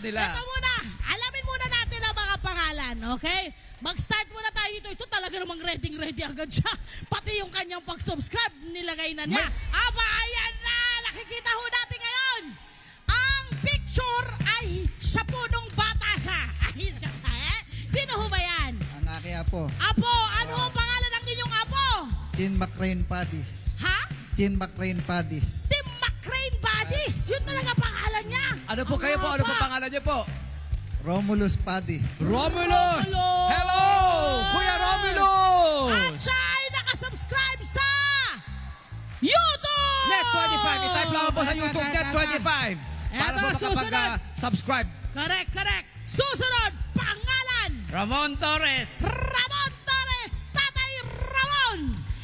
nila. Ito muna, alamin muna natin ang mga pangalan, okay? Mag-start muna tayo dito. Ito talaga namang ready agad siya. Pati yung kanyang pag-subscribe, nilagay na niya. Aba, ayan na! Nakikita ho natin ngayon. Ang picture ay siya po nung bata siya. Ay, sino ho ba yan? Ang aking apo, Apo, ano ho ang pangalan ng inyong apo? Jean McRae Padis. Ha? Jean McRae Padis. Tim McCrane Badis. Yun talaga pangalan niya. Ano po kayo po? Ano po pangalan niyo po? Romulus Padis. Romulus! Romulus! Hello! Kuya At Romulus! siya ay nakasubscribe sa YouTube! Net25. I-type lang po sa YouTube Net25. Para Eto, po susunod. makapag-subscribe. Correct. Susunod, pangalan. Ramon Torres. Ramon Torres, Tatay Ramon.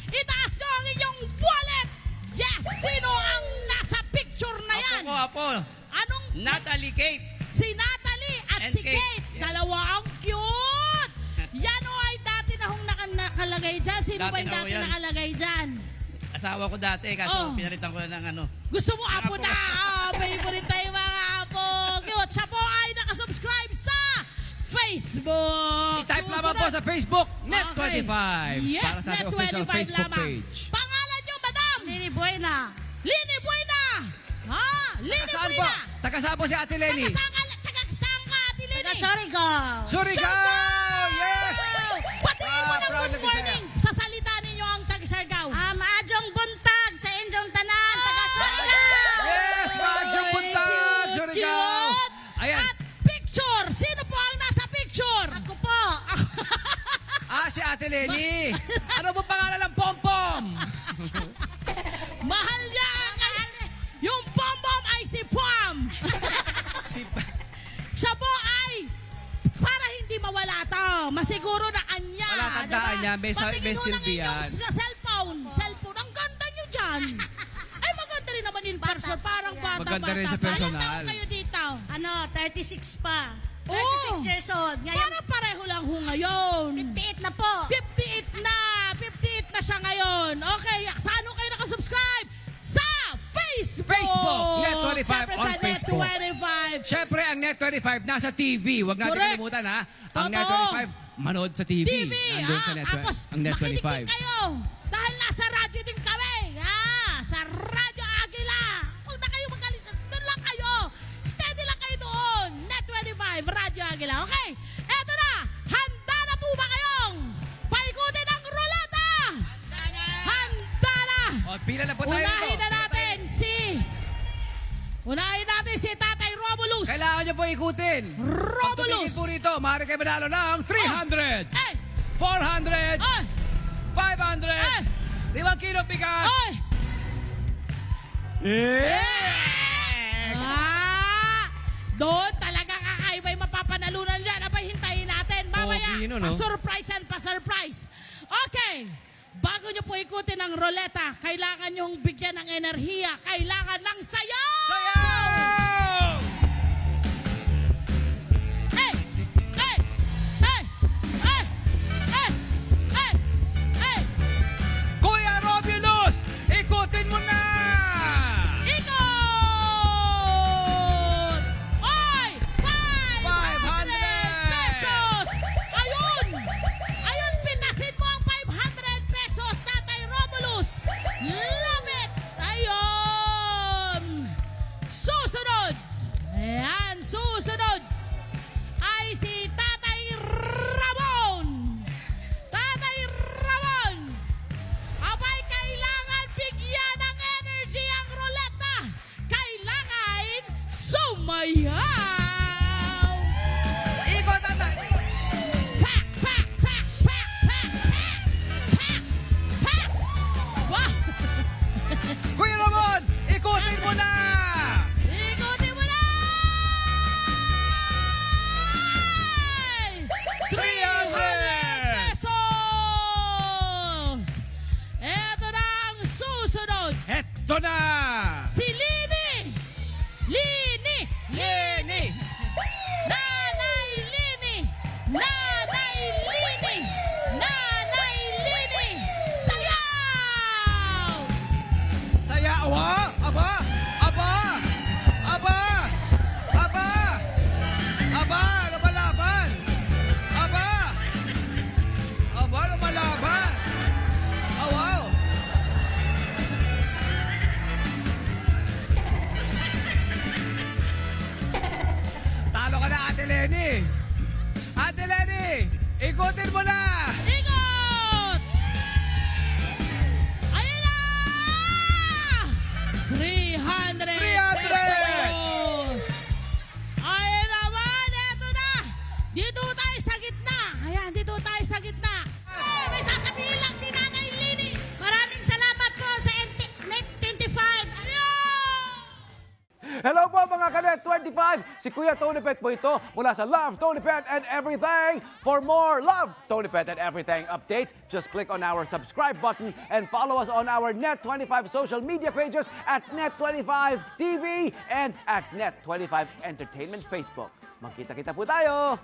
Itaas nyo ang inyong wallet. Yes, sino ang nasa picture na yan? Apo. Anong Natalie Kate. si Natalie at And si Kate. Kate. Yes. Dalawa ang cute. Yan o ay dati na hong nakalagay dyan. Sino Dati ba yung na ho dati yan. nakalagay dyan? Asawa ko dati, kaso Oh. pinalitan ko na ng ano. Gusto mo apo Apo. na? Favorite tayo mga apo. Cute. Siya po ay nakasubscribe sa Facebook. I-type naman po sa Facebook, Net25. Yes, Para sa ating official Net25 Facebook lamang. page. Pangalan nyo, madam? Lini Buena. Lini Buena. Ha? Lini Saan po? Buena. Taga saan po si Ate Lenny? Taga-saan ka, Ate Lini? Taga Surigao. Surigao! Yes! Patingin mo ng proud good na Bisaya. morning. Sa salita ninyo ang taga-Surigao. Maadjong buntag sa inyong tanan. Taga Surigao. Yes! Maadjong buntag! Surigao! Cute. Ayan. At picture. Sino po ang nasa picture? Ako po. Si Ate Lenny. Ano po pangalan ng Pompom? Mahal niya. Yung pom-pom ay si Pom. Si Siya po ay para hindi mawala to. Masiguro na kanya. Wala tandaan niya. May Patingin mo ng silbi inyong yan. cellphone. Ang ganda niyo dyan. Ay, maganda rin naman in person. Parang bata-bata. Maganda rin sa pa. Ilang personal. taon kayo dito? 36 pa. Oh. 36 years old. Ngayon, Parang pareho lang ho ngayon. 58 na po. 58 na. 58 na siya ngayon. Okay, saan ho kayo nakasubscribe? Sa Facebook. Facebook. Net25 Siyempre on sa Facebook. Net25. Siyempre, ang Net25 nasa TV. Huwag natin Correct. kalimutan, ha? Ang Totoo. Net25, manood sa TV. TV. Nandun sa Tapos, ang makinig din Net25. kayo. Dahil nasa radyo din kami. Sa Radyo Agila. Huwag na kayo magalit. Doon lang kayo. Steady lang kayo doon. Net25, Radyo Agila. Okay? Eto na. Handa na po ba kayong paikutin ang ruleta? Handa na. O, pila na po tayo Unahin natin si Tatay Romulus. Kailangan niyo po ikutin. Pag tumingin po rito, maaari kayo manalo ng 300, Eh! 400, Ay! 500, Ay! 5 kilo bigas. Ay! Eh! Doon talaga kakaiba yung mapapanalunan dyan. Abay, hintayin natin. Mamaya, Pino, no? pa-surprise yan, pa-surprise. Okay. Bago nyo po ikutin ang roleta, kailangan nyong bigyan ng enerhiya. Kailangan ng sayaw! Sayaw! Hey! Hey! Hey! Hey! Hey! Hey! Hey! Kuya Romulus, ikutin mo na! Ikot! Oy! 500 500 pesos! Ayun! Ayun, pitasin mo ang 500 pesos, Tatay Romulus! Love it! Ayun! Susunod! Ayan, susunod! Ay si Tatay Ramon! Tatay Ramon! Abay, kailangan bigyan ng energy ang ruleta. Kailangan sumayaw. Ikot, tatay! Pak, pak, pak, pak, pak, pak, pak, pak. Wow! Kuya Ramon, ikutin mo na! Ikutin mo na! 300 pesos! Eto na ang susunod. Eto na! Si Lini! Lini! Lenny! Nanay Lini! Nanay Lini! Nanay Lini! Sayaw! Sayaw! Aba! Aba! Aba! Aba! Ikutin mo na! Ikot! Ayan na! 300 pesos! Ayan naman, eto na! Dito tayo sa gitna! Ayan, dito tayo sa gitna! Ay, may sasabihin lang si Nanay Lini! Maraming salamat po sa Net 25. Hello po mga Kanet 25! Si Kuya Tony Pet po ito mula sa Love, Tony Pet and Everything. For more Love, Tony Pet and Everything updates, just click on our subscribe button and follow us on our Net25 social media pages at Net25 TV and at Net25 Entertainment Facebook. Magkita-kita po tayo!